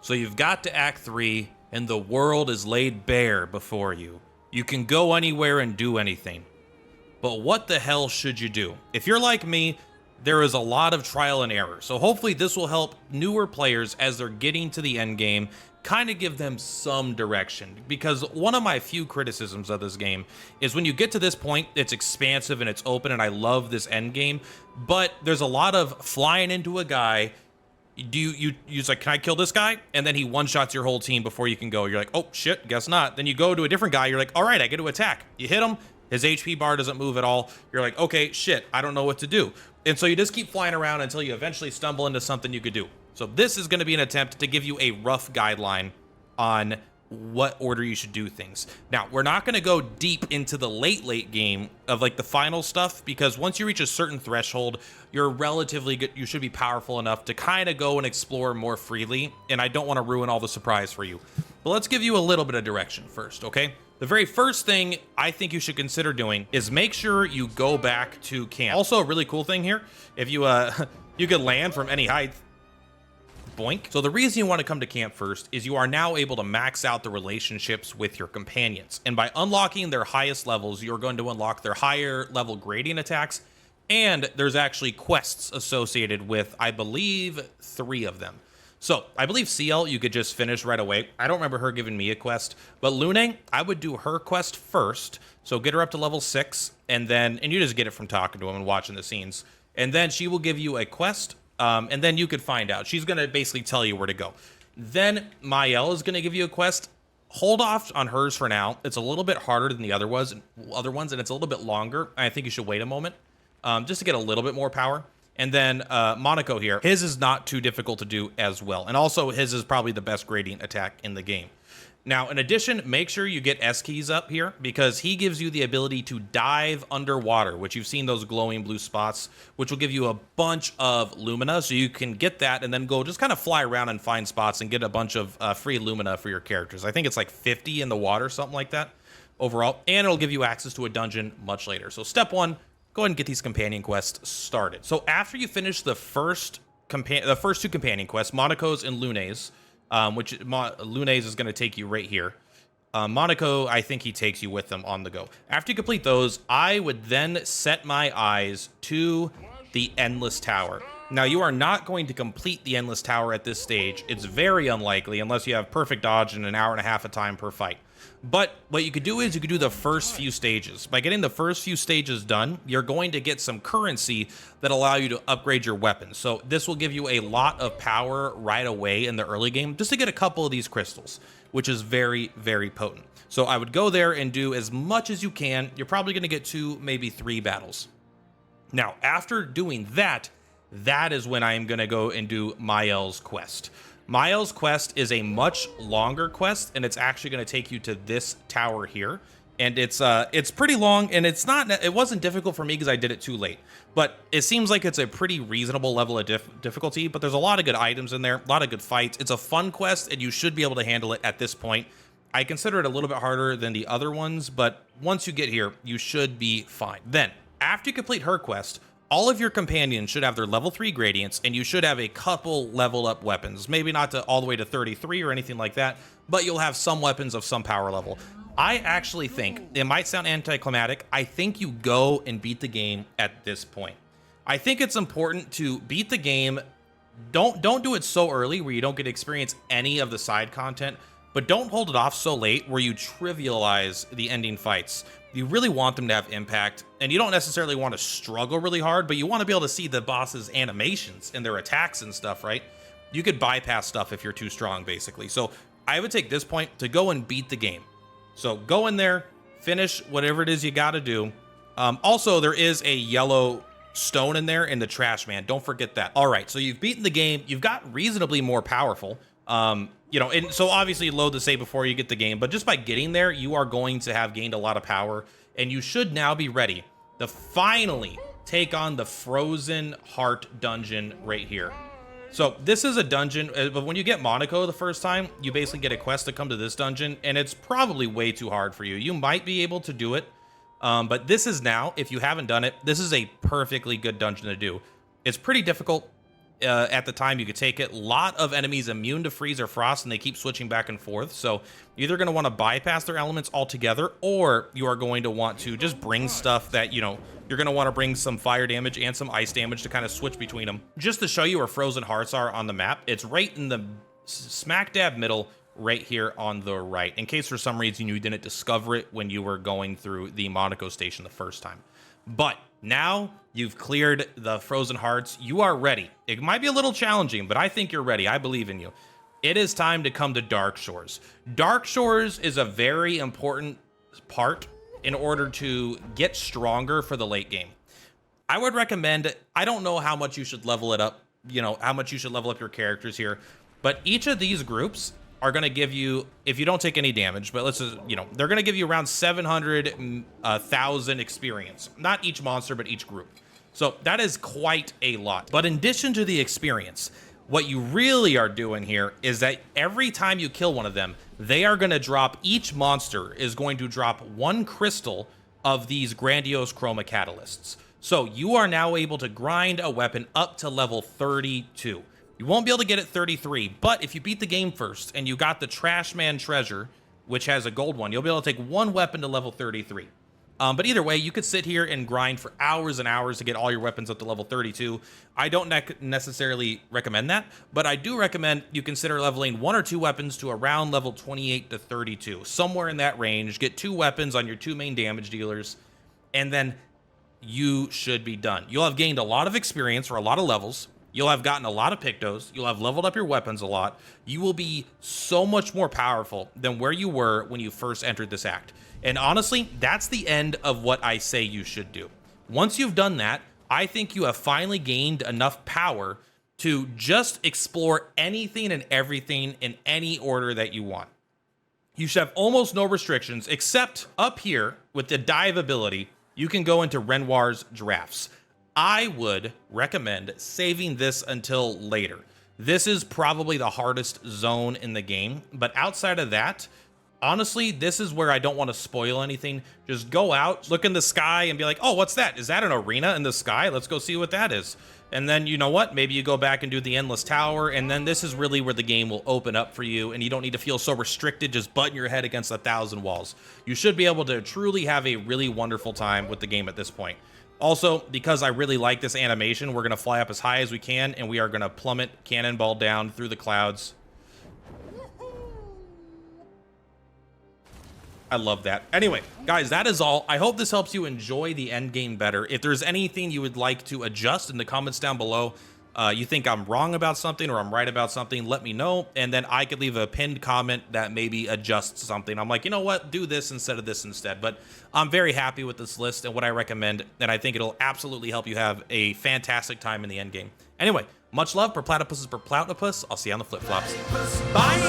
So you've got to Act 3, and the world is laid bare before you. You can go anywhere and do anything. But what the hell should you do? If you're like me, there is a lot of trial and error. So hopefully this will help newer players as they're getting to the end game, kind of give them some direction. Because one of my few criticisms of this game is when you get to this point, it's expansive and it's open, and I love this end game, but there's a lot of flying into a guy. You're like, can I kill this guy? And then he one-shots your whole team before you can go. You're like, oh shit, guess not. Then you go to a different guy. You're like, all right, I get to attack. You hit him. His HP bar doesn't move at all. You're like, okay, shit, I don't know what to do. And so you just keep flying around until you eventually stumble into something you could do. So this is going to be an attempt to give you a rough guideline on what order you should do things. Now, we're not going to go deep into the late game of like the final stuff, because once you reach a certain threshold, you're relatively good. You should be powerful enough to kind of go and explore more freely. And I don't want to ruin all the surprise for you. But let's give you a little bit of direction first, okay? The very first thing I think you should consider doing is make sure you go back to camp. Also, a really cool thing here, if you you could land from any height. Boink. So the reason you want to come to camp first is you are now able to max out the relationships with your companions. And by unlocking their highest levels, you're going to unlock their higher level gradient attacks. And there's actually quests associated with, I believe, 3 of them. So I believe CL you could just finish right away. I don't remember her giving me a quest, but Lune, I would do her quest first. So get her up to level 6, and you just get it from talking to him and watching the scenes. And then she will give you a quest. And then you could find out. She's going to basically tell you where to go. Then Myel is going to give you a quest. Hold off on hers for now. It's a little bit harder than the other ones, and it's a little bit longer. I think you should wait a moment just to get a little bit more power. And then Monaco here, his is not too difficult to do as well. And also his is probably the best gradient attack in the game. Now, in addition, make sure you get S keys up here, because he gives you the ability to dive underwater, which you've seen those glowing blue spots, which will give you a bunch of Lumina. So you can get that and then go just kind of fly around and find spots and get a bunch of free Lumina for your characters. I think it's like 50 in the water, something like that overall. And it'll give you access to a dungeon much later. So step 1, go ahead and get these companion quests started. So after you finish the first 2 companion quests, Monaco's and Lune's, which Lune's is going to take you right here. Monaco, I think he takes you with them on the go. After you complete those, I would then set my eyes to the Endless Tower. Now, you are not going to complete the Endless Tower at this stage. It's very unlikely unless you have perfect dodge and an hour and a half of time per fight. But what you could do is you could do the first few stages. By getting the first few stages done, you're going to get some currency that allow you to upgrade your weapons. So this will give you a lot of power right away in the early game just to get a couple of these crystals, which is very, very potent. So I would go there and do as much as you can. You're probably going to get 2, maybe 3 battles. Now, after doing that, that is when I am going to go and do Myel's quest. Myel's quest is a much longer quest, and it's actually going to take you to this tower here. And it's pretty long, and it wasn't difficult for me because I did it too late. But it seems like it's a pretty reasonable level of difficulty, but there's a lot of good items in there, a lot of good fights. It's a fun quest, and you should be able to handle it at this point. I consider it a little bit harder than the other ones, but once you get here, you should be fine. Then, after you complete her quest, all of your companions should have their level 3 gradients, and you should have a couple level up weapons. Maybe not to all the way to 33 or anything like that, but you'll have some weapons of some power level. I actually think, it might sound anticlimactic, I think you go and beat the game at this point. I think it's important to beat the game. Don't do it so early where you don't get to experience any of the side content, but don't hold it off so late where you trivialize the ending fights. You really want them to have impact, and you don't necessarily want to struggle really hard, but you want to be able to see the boss's animations and their attacks and stuff, right? You could bypass stuff if you're too strong, basically. So I would take this point to go and beat the game. So go in there, finish whatever it is you got to do. Also, there is a yellow stone in there in the trash, man. Don't forget that. All right, so you've beaten the game. You've got reasonably more powerful. You know, and so obviously load the save before you get the game, but just by getting there, you are going to have gained a lot of power, and you should now be ready to finally take on the Frozen Heart dungeon right here. So this is a dungeon, but when you get Monaco the first time, you basically get a quest to come to this dungeon, and it's probably way too hard for you. You might be able to do it, but this is now, if you haven't done it, this is a perfectly good dungeon to do. It's pretty difficult. at the time you could take it. A lot of enemies immune to freeze or frost, and they keep switching back and forth. So you're either going to want to bypass their elements altogether, or you are going to want to just bring stuff that, you know, you're going to want to bring some fire damage and some ice damage to kind of switch between them. Just to show you where frozen hearts are on the map, it's right in the smack dab middle right here on the right, in case for some reason you didn't discover it when you were going through the Monaco station the first time. But now you've cleared the frozen hearts, you are ready. It might be a little challenging, but I think you're ready. I believe in you. It is time to come to Dark Shores. Dark Shores is a very important part in order to get stronger for the late game. I would recommend, I don't know how much you should level it up, you know, how much you should level up your characters here, but each of these groups are going to give you, if you don't take any damage, but let's just, you know, they're going to give you around 700,000 experience. Not each monster, but each group. So that is quite a lot. But in addition to the experience, what you really are doing here is that every time you kill one of them, they are going to drop, each monster is going to drop 1 crystal of these grandiose chroma catalysts. So you are now able to grind a weapon up to level 32. You won't be able to get it 33, but if you beat the game first and you got the Trash Man treasure, which has a gold one, you'll be able to take 1 weapon to level 33. But either way, you could sit here and grind for hours and hours to get all your weapons up to level 32. I don't necessarily recommend that, but I do recommend you consider leveling 1 or 2 weapons to around level 28 to 32. Somewhere in that range, get 2 weapons on your 2 main damage dealers, and then you should be done. You'll have gained a lot of experience or a lot of levels. You'll have gotten a lot of pictos. You'll have leveled up your weapons a lot. You will be so much more powerful than where you were when you first entered this act. And honestly, that's the end of what I say you should do. Once you've done that, I think you have finally gained enough power to just explore anything and everything in any order that you want. You should have almost no restrictions, except up here with the dive ability, you can go into Renoir's giraffes. I would recommend saving this until later. This is probably the hardest zone in the game, but outside of that, honestly, this is where I don't want to spoil anything. Just go out, look in the sky, and be like, oh, what's that? Is that an arena in the sky? Let's go see what that is. And then, you know what? Maybe you go back and do the Endless Tower, and then this is really where the game will open up for you, and you don't need to feel so restricted just butting your head against 1,000 walls. You should be able to truly have a really wonderful time with the game at this point. Also, because I really like this animation, we're going to fly up as high as we can, and we are going to plummet cannonball down through the clouds. I love that. Anyway, guys, that is all. I hope this helps you enjoy the end game better. If there's anything you would like to adjust in the comments down below, you think I'm wrong about something or I'm right about something, let me know, and then I could leave a pinned comment that maybe adjusts something. I'm like, you know what, do this instead of this instead. But I'm very happy with this list and what I recommend, and I think it'll absolutely help you have a fantastic time in the end game. Anyway, much love. Purplatypus is Purplatypus. I'll see you on the flip-flops. Bye!